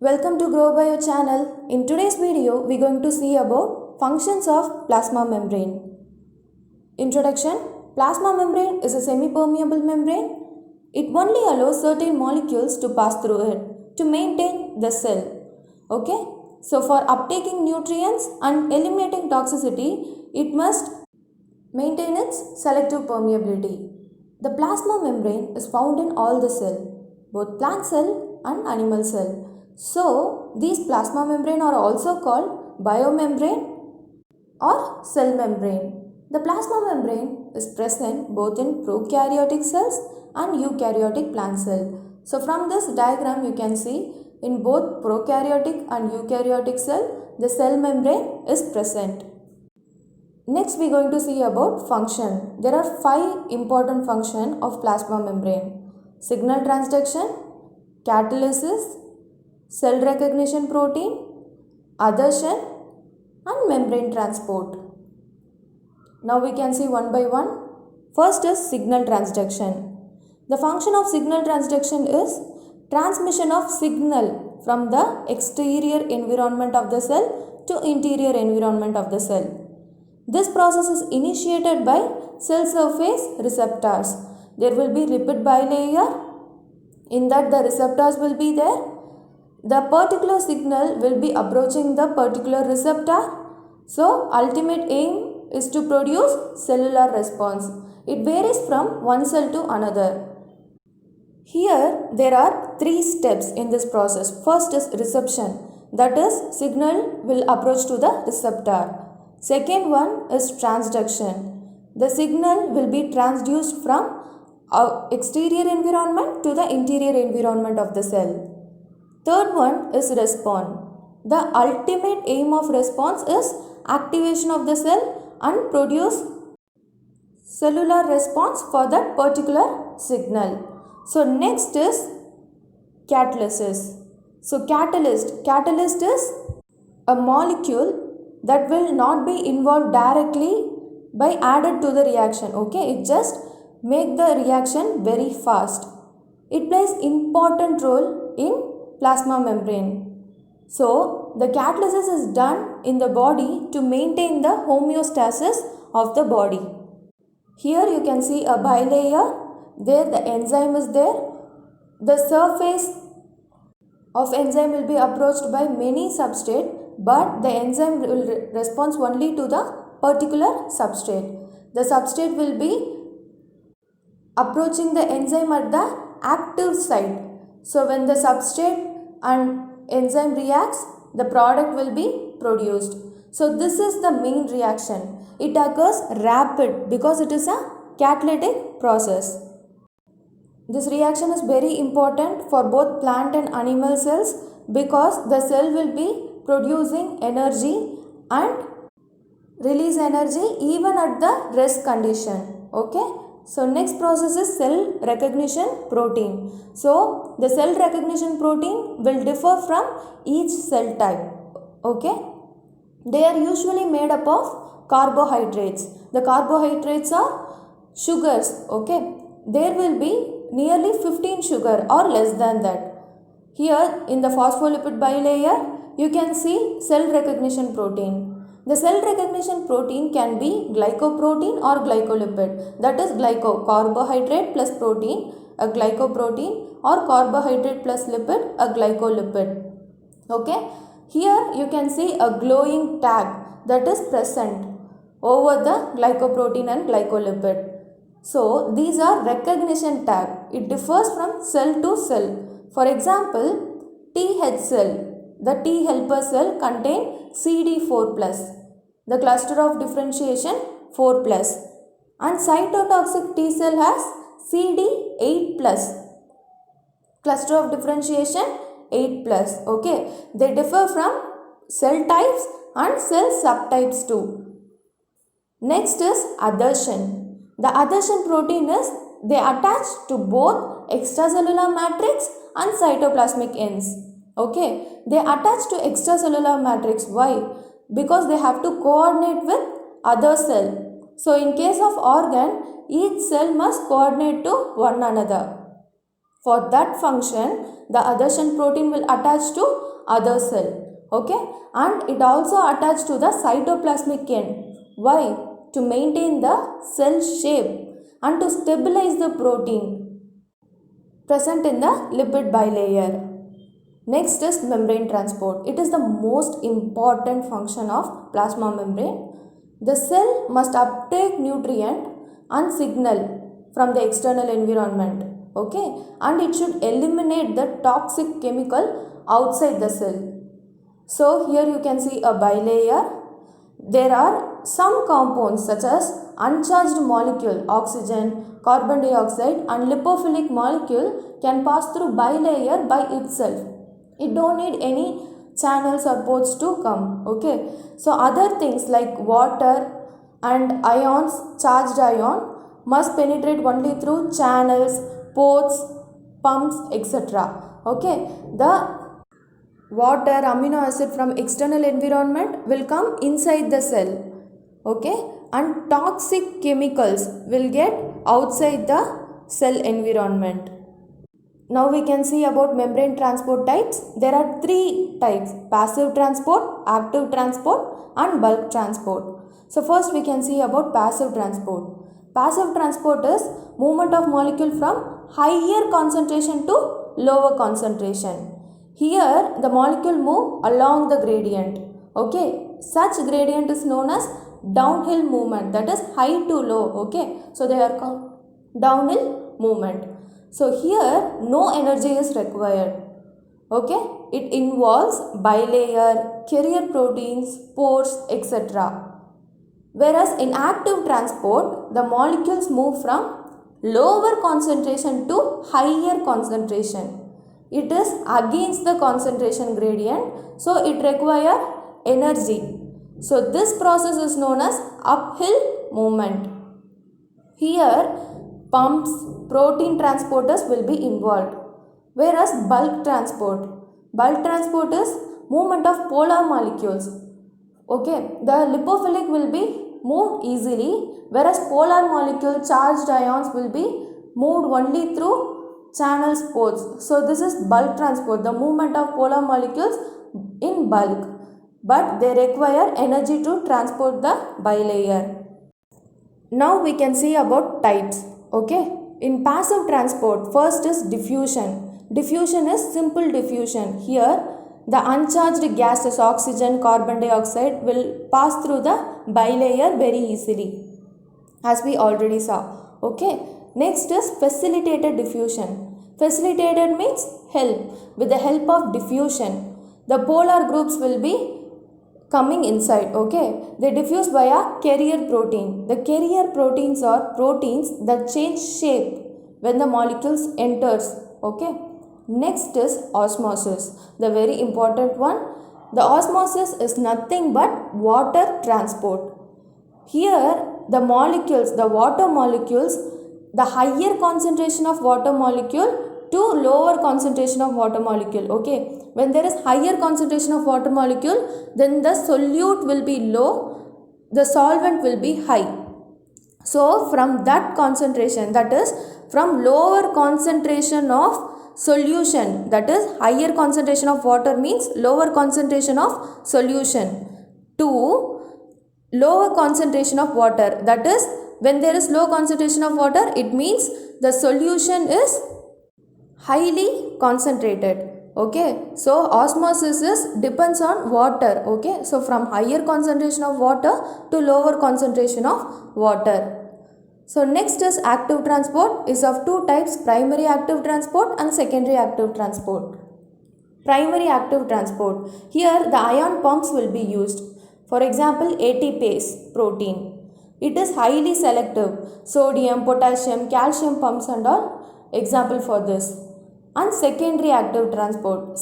Welcome to Grow Bio channel. In today's video, we're going to see about functions of plasma membrane. Introduction. Plasma membrane is a semi-permeable membrane. It only allows certain molecules to pass through it to maintain the cell. Okay. So for uptaking nutrients and eliminating toxicity, it must maintain its selective permeability. The plasma membrane is found in all the cell, both plant cell and animal cell. So, these plasma membrane are also called biomembrane or cell membrane. The plasma membrane is present both in prokaryotic cells and eukaryotic plant cell. So, from this diagram you can see in both prokaryotic and eukaryotic cell, the cell membrane is present. Next we are going to see about function. There are 5 important functions of plasma membrane. Signal transduction, catalysis, cell recognition protein, adhesion and membrane transport. Now we can see one by one. First is signal transduction. The function of signal transduction is transmission of signal from the exterior environment of the cell to interior environment of the cell. This process is initiated by cell surface receptors. There will be lipid bilayer. In that the receptors will be there. The particular signal will be approaching the particular receptor. So, ultimate aim is to produce cellular response. It varies from one cell to another. Here, there are 3 steps in this process. First is reception. That is, signal will approach to the receptor. Second one is transduction. The signal will be transduced from exterior environment to the interior environment of the cell. Third one is response. The ultimate aim of response is activation of the cell and produce cellular response for that particular signal. So next is catalysis. So catalyst is a molecule that will not be involved directly by added to the reaction. Okay, it just make the reaction very fast. It plays important role in plasma membrane. So, the catalysis is done in the body to maintain the homeostasis of the body. Here you can see a bilayer. There the enzyme is there. The surface of enzyme will be approached by many substrate, but the enzyme will respond only to the particular substrate. The substrate will be approaching the enzyme at the active site. So when the substrate and enzyme reacts, the product will be produced. So this is the main reaction. It occurs rapid because it is a catalytic process. This reaction is very important for both plant and animal cells because the cell will be producing energy and release energy even at the rest condition. Okay. So next process is cell recognition protein. So the cell recognition protein will differ from each cell type. Okay. They are usually made up of carbohydrates. The carbohydrates are sugars. Okay. There will be nearly 15 sugar or less than that. Here in the phospholipid bilayer, you can see cell recognition protein. The cell recognition protein can be glycoprotein or glycolipid. That is carbohydrate plus protein, a glycoprotein, or carbohydrate plus lipid, a glycolipid. Okay. Here you can see a glowing tag that is present over the glycoprotein and glycolipid. So these are recognition tag. It differs from cell to cell. For example, TH cell. The T helper cell contain CD4+, the cluster of differentiation 4+, and cytotoxic T cell has CD8+, cluster of differentiation 8+. Okay, they differ from cell types and cell subtypes too. Next is adhesion. The adhesion protein is they attach to both extracellular matrix and cytoplasmic ends. Okay, they attach to extracellular matrix. Why? Because they have to coordinate with other cell. So in case of organ, each cell must coordinate to one another. For that function, the adhesion protein will attach to other cell. Okay, and it also attached to the cytoplasmic end. Why? To maintain the cell shape and to stabilize the protein present in the lipid bilayer. Next is membrane transport. It is the most important function of plasma membrane. The cell must uptake nutrient and signal from the external environment. Okay, and it should eliminate the toxic chemical outside the cell. So here you can see a bilayer. There are some compounds such as uncharged molecule, oxygen, carbon dioxide and lipophilic molecule can pass through bilayer by itself. It don't need any channels or ports to come. Okay, so other things like water and ions, charged ion must penetrate only through channels, ports, pumps, etc. Okay, the water, amino acid from external environment will come inside the cell. Okay, and toxic chemicals will get outside the cell environment. Now we can see about membrane transport types. There are three types: passive transport, active transport and bulk transport. So first we can see about passive transport. Passive transport is movement of molecule from higher concentration to lower concentration. Here the molecule move along the gradient. Okay, such gradient is known as downhill movement, that is high to low. Okay, so they are called downhill movement. So here no energy is required. Okay, it involves bilayer, carrier proteins, pores, etc. Whereas in active transport, the molecules move from lower concentration to higher concentration. It is against the concentration gradient, so it requires energy. So this process is known as uphill movement. Here pumps, protein transporters will be involved. Whereas bulk transport is movement of polar molecules. Okay, the lipophilic will be moved easily, whereas polar molecule charged ions will be moved only through channel ports. So this is bulk transport, the movement of polar molecules in bulk, but they require energy to transport the bilayer. Now we can see about types. Okay, in passive transport, first is diffusion. Diffusion is simple diffusion. Here the uncharged gases, oxygen, carbon dioxide, will pass through the bilayer very easily, as we already saw. Okay, next is facilitated diffusion. Facilitated means help. With the help of diffusion, the polar groups will be coming inside. Okay, they diffuse via carrier protein. The carrier proteins are proteins that change shape when the molecules enters. Okay, next is osmosis, the very important one. The osmosis is nothing but water transport. Here the molecules, the water molecules, the higher concentration of water molecule to lower concentration of water molecule. Okay, when there is higher concentration of water molecule, then the solute will be low, the solvent will be high. So from that concentration, that is from lower concentration of solution, that is higher concentration of water means lower concentration of solution, to lower concentration of water, that is when there is low concentration of water, it means the solution is highly concentrated. Okay, so osmosis is depends on water. Okay, so from higher concentration of water to lower concentration of water. So next is active transport, is of two types: primary active transport and secondary active transport. Primary active transport, here the ion pumps will be used. For example, ATPase protein, it is highly selective. Sodium, potassium, calcium pumps and all example for this. And secondary active transport,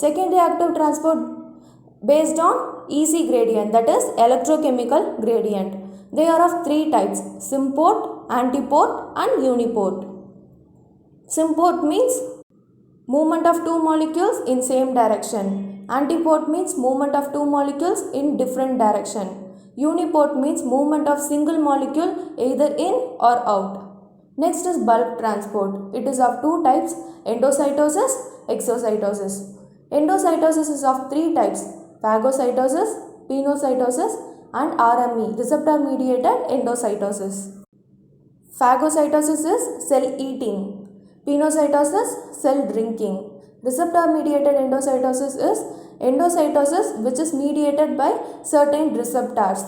based on EC gradient, that is electrochemical gradient. They are of three types: symport, antiport and uniport. Symport means movement of two molecules in same direction. Antiport means movement of two molecules in different direction. Uniport means movement of single molecule either in or out. Next is bulk transport. It is of two types, endocytosis, exocytosis. Endocytosis is of three types, phagocytosis, pinocytosis and RME, receptor mediated endocytosis. Phagocytosis is cell eating. Pinocytosis, cell drinking. Receptor mediated endocytosis is endocytosis which is mediated by certain receptors.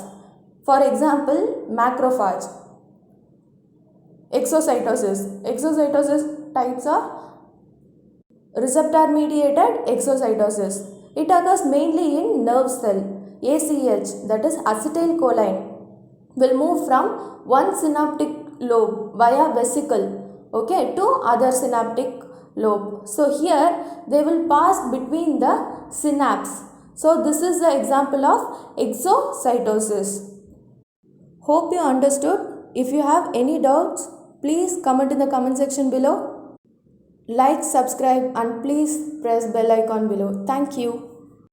For example, macrophage. Exocytosis types are receptor mediated exocytosis. It occurs mainly in nerve cell. ACH, that is acetylcholine, will move from one synaptic lobe via vesicle, okay, to other synaptic lobe. So here they will pass between the synapse. So this is the example of exocytosis. Hope you understood. If you have any doubts, please comment in the comment section below. Like, subscribe and please press bell icon below. Thank you.